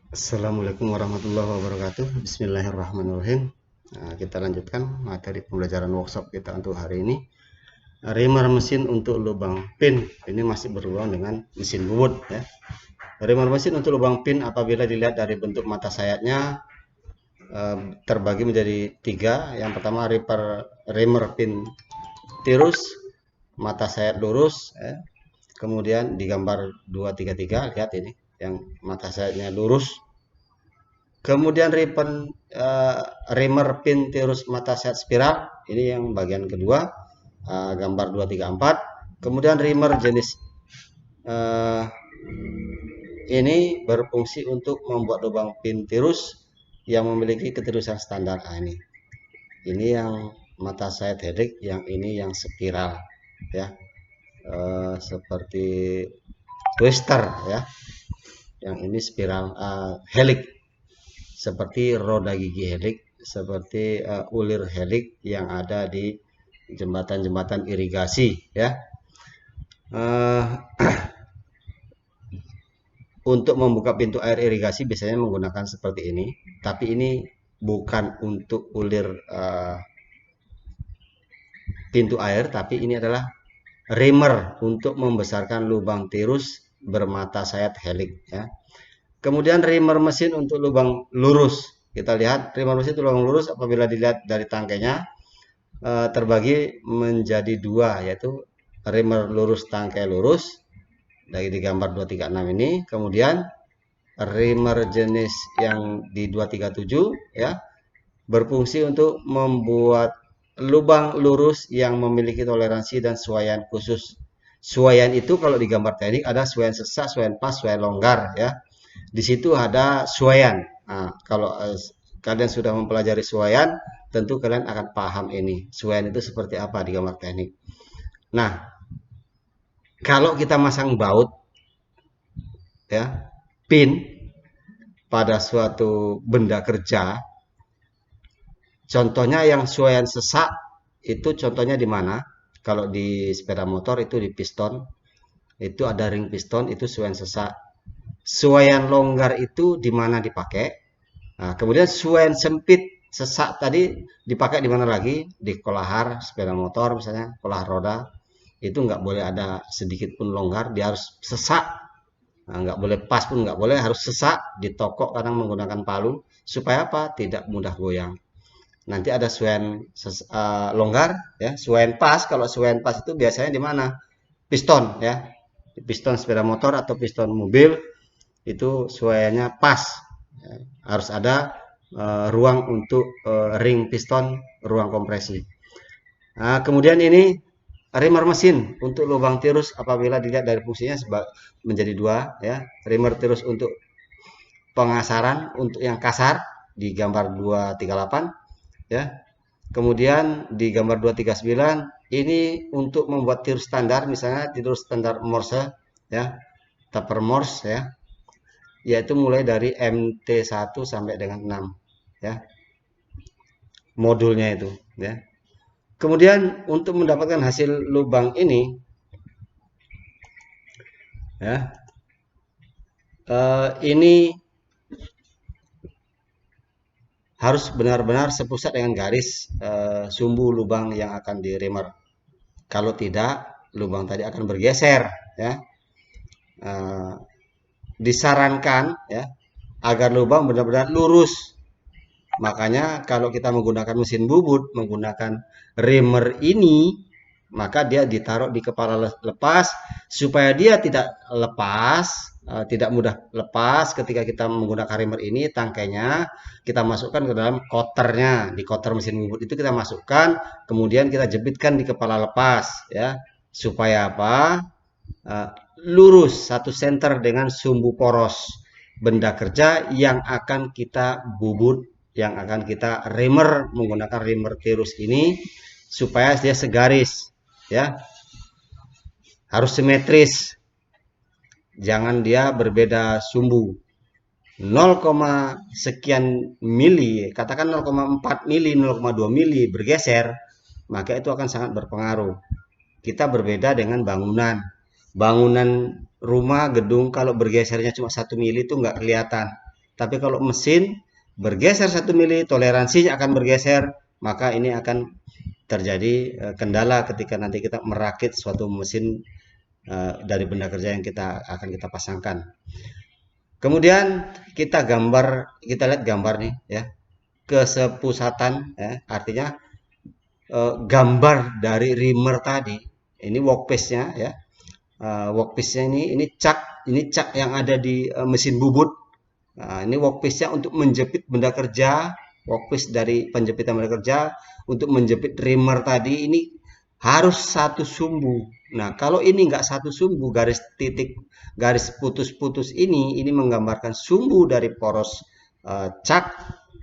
Assalamualaikum warahmatullahi wabarakatuh. Bismillahirrahmanirrahim. Nah, kita lanjutkan materi pembelajaran workshop kita untuk hari ini. Reamer mesin untuk lubang pin. Ini masih berhubungan dengan mesin bubut ya. Reamer mesin untuk lubang pin apabila dilihat dari bentuk mata sayapnya terbagi menjadi tiga. Yang pertama reamer pin tirus, mata sayap lurus ya. Kemudian di gambar 233 lihat ini yang mata sayapnya lurus. Kemudian reamer pin tirus mata sayap spiral, ini yang bagian kedua, gambar 234. Kemudian reamer jenis ini berfungsi untuk membuat lubang pin tirus yang memiliki ketirusan standar. Ini yang mata sayap helix, yang ini yang spiral ya, seperti twister ya, yang ini spiral helix, seperti roda gigi helix, seperti ulir helix yang ada di jembatan-jembatan irigasi ya. Untuk membuka pintu air irigasi biasanya menggunakan seperti ini, tapi ini bukan untuk ulir pintu air, tapi ini adalah reamer untuk membesarkan lubang tirus bermata sayap helix ya. Kemudian reamer mesin untuk lubang lurus. Kita lihat reamer mesin untuk lubang lurus apabila dilihat dari tangkainya terbagi menjadi dua, yaitu reamer lurus tangkai lurus dari di gambar 236 ini. Kemudian reamer jenis yang di 237 ya, berfungsi untuk membuat lubang lurus yang memiliki toleransi dan suaian khusus. Suaian itu kalau di gambar teknik ada suaian sesak, suaian pas, suaian longgar ya. Di situ ada suaian. Nah, kalau kalian sudah mempelajari suaian, tentu kalian akan paham ini. Suaian itu seperti apa di gambar teknik. Nah, kalau kita masang baut ya, pin pada suatu benda kerja, contohnya yang suaian sesak itu contohnya di mana? Kalau di sepeda motor itu di piston, itu ada ring piston, itu suaian sesak. Suaian longgar itu di mana dipakai? Nah, kemudian suaian sempit sesak tadi dipakai di mana lagi? Di kolahar sepeda motor misalnya, kolahar roda. Itu nggak boleh ada sedikit pun longgar, dia harus sesak. Nah, nggak boleh pas pun nggak boleh, harus sesak, ditokok kadang menggunakan palu. Supaya apa? Tidak mudah goyang. Nanti ada suaian longgar, ya, suaian pas. Kalau suaian pas itu biasanya di mana? Piston, ya, piston sepeda motor atau piston mobil itu suaiannya pas. Ya, harus ada ruang untuk ring piston, ruang kompresi. Nah, kemudian ini reamer mesin untuk lubang tirus apabila dilihat dari fungsinya menjadi dua, ya. Reamer tirus untuk pengasaran untuk yang kasar di gambar 238 ya. Kemudian di gambar 239 ini untuk membuat tirus standar, misalnya tirus standar Morse ya, taper Morse ya, yaitu mulai dari MT1 sampai dengan 6 ya, modulnya itu ya. Kemudian untuk mendapatkan hasil lubang ini ya, ini harus benar-benar sepusat dengan garis sumbu lubang yang akan di reamer. Kalau tidak, lubang tadi akan bergeser ya. Disarankan ya agar lubang benar-benar lurus. Makanya kalau kita menggunakan mesin bubut, menggunakan reamer ini, maka dia ditaruh di kepala lepas supaya dia tidak lepas, tidak mudah lepas ketika kita menggunakan reamer ini. Tangkainya kita masukkan ke dalam koternya, di koter mesin bubut itu kita masukkan, kemudian kita jepitkan di kepala lepas ya, supaya apa? Lurus satu center dengan sumbu poros benda kerja yang akan kita bubut, yang akan kita reamer menggunakan reamer tirus ini, supaya dia segaris ya, harus simetris, jangan dia berbeda sumbu 0, sekian mili, katakan 0,4 mili, 0,2 mili bergeser, maka itu akan sangat berpengaruh. Kita berbeda dengan bangunan rumah, gedung, kalau bergesernya cuma 1 mili itu nggak kelihatan. Tapi kalau mesin bergeser 1 mili, toleransinya akan bergeser, maka ini akan terjadi kendala ketika nanti kita merakit suatu mesin dari benda kerja yang akan kita pasangkan. Kemudian kita lihat gambar nih ya, kesepusatan ya, artinya gambar dari reamer tadi. Ini workpiece-nya ya. Workpiece-nya ini cak yang ada di mesin bubut. Nah, ini workpiece-nya untuk menjepit benda kerja, workpiece dari penjepitan benda kerja untuk menjepit reamer tadi ini harus satu sumbu. Nah, kalau ini enggak satu sumbu, garis titik, garis putus-putus ini menggambarkan sumbu dari poros cak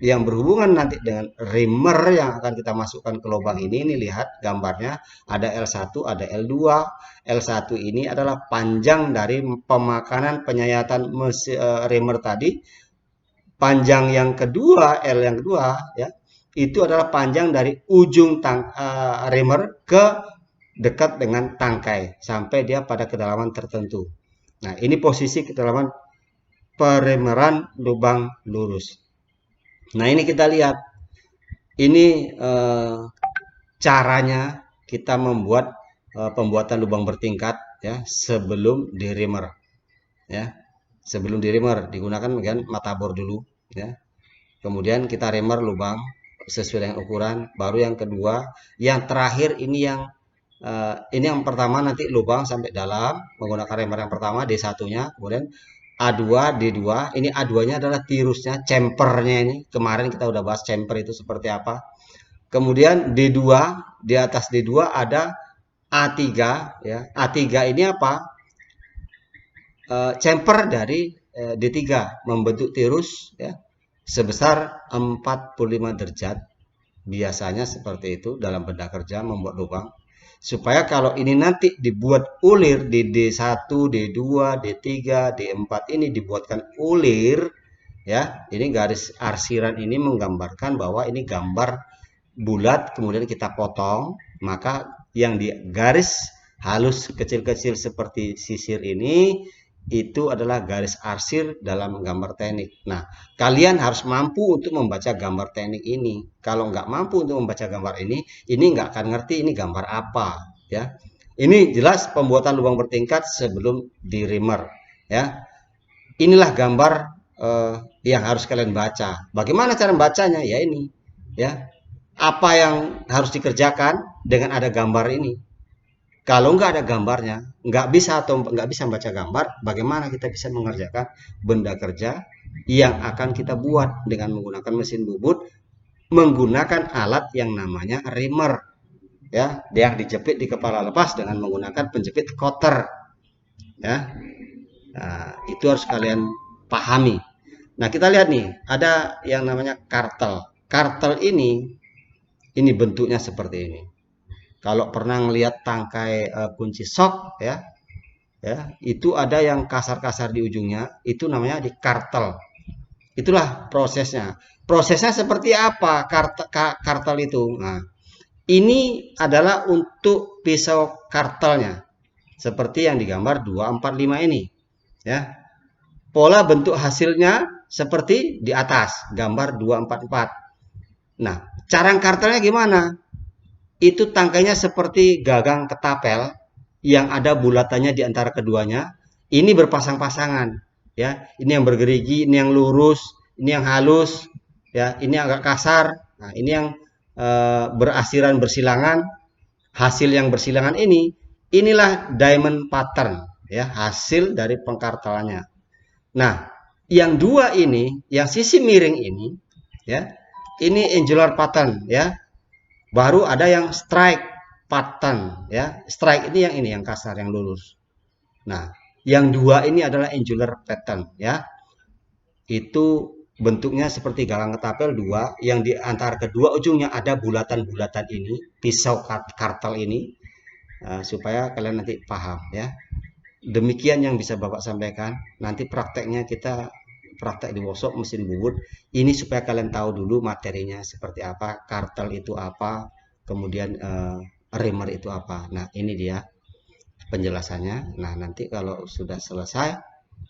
yang berhubungan nanti dengan reamer yang akan kita masukkan ke lubang ini. Ini lihat gambarnya, ada L1, ada L2. L1 ini adalah panjang dari pemakanan penyayatan reamer tadi. Panjang yang kedua, L yang kedua ya, itu adalah panjang dari ujung reamer ke dekat dengan tangkai sampai dia pada kedalaman tertentu. Nah, ini posisi kedalaman peremeran lubang lurus. Nah, ini kita lihat. Ini caranya kita membuat pembuatan lubang bertingkat ya sebelum di reamer. Ya. Sebelum di reamer digunakan kan mata bor dulu ya. Kemudian kita reamer lubang sesuai dengan ukuran. Baru yang kedua, yang terakhir ini yang pertama nanti lubang sampai dalam menggunakan reamer yang pertama D1-nya, kemudian A2, D2. Ini A2-nya adalah tirusnya, chamfernya ini. Kemarin kita udah bahas chamfer itu seperti apa. Kemudian D2, di atas D2 ada A3 ya. A3 ini apa? Chamfer dari D3 membentuk tirus ya sebesar 45 derajat. Biasanya seperti itu dalam benda kerja membuat lubang. Supaya kalau ini nanti dibuat ulir di D1, D2, D3, D4 ini dibuatkan ulir ya. Ini garis arsiran ini menggambarkan bahwa ini gambar bulat kemudian kita potong, maka yang di garis halus kecil-kecil seperti sisir ini itu adalah garis arsir dalam gambar teknik. Nah, kalian harus mampu untuk membaca gambar teknik ini. Kalau nggak mampu untuk membaca gambar ini nggak akan ngerti ini gambar apa. Ya, ini jelas pembuatan lubang bertingkat sebelum di reamer. Ya, inilah gambar yang harus kalian baca. Bagaimana cara membacanya? Ya ini. Ya, apa yang harus dikerjakan dengan ada gambar ini? Kalau nggak ada gambarnya, nggak bisa membaca gambar, bagaimana kita bisa mengerjakan benda kerja yang akan kita buat dengan menggunakan mesin bubut, menggunakan alat yang namanya reamer, ya, yang dijepit di kepala lepas dengan menggunakan penjepit cutter, ya. Nah, itu harus kalian pahami. Nah, kita lihat nih, ada yang namanya kartel. Kartel ini bentuknya seperti ini. Kalau pernah melihat tangkai kunci sok ya, itu ada yang kasar-kasar di ujungnya, itu namanya di kartel. Itulah prosesnya. Prosesnya seperti apa kartel itu? Nah, ini adalah untuk pisau kartelnya, seperti yang digambar 245 ini, ya. Pola bentuk hasilnya seperti di atas, gambar 244. Nah, cara kartelnya gimana? Itu tangkainya seperti gagang ketapel yang ada bulatannya di antara keduanya. Ini berpasang-pasangan, ya. Ini yang bergerigi, ini yang lurus, ini yang halus, ya. Ini agak kasar. Nah, ini yang berasiran bersilangan. Hasil yang bersilangan inilah diamond pattern, ya, hasil dari pengkartelannya. Nah, yang dua ini, yang sisi miring ini, ya, ini angular pattern, ya. Baru ada yang strike pattern, ya. Strike ini yang kasar, yang lurus. Nah, yang dua ini adalah angular pattern, ya. Itu bentuknya seperti gagang ketapel dua, yang di antara kedua ujungnya ada bulatan-bulatan ini, pisau kartel ini, supaya kalian nanti paham, ya. Demikian yang bisa Bapak sampaikan. Nanti prakteknya kita praktek di workshop mesin bubut ini supaya kalian tahu dulu materinya seperti apa, kartel itu apa, kemudian reamer itu apa. Nah, ini dia penjelasannya. Nah, nanti kalau sudah selesai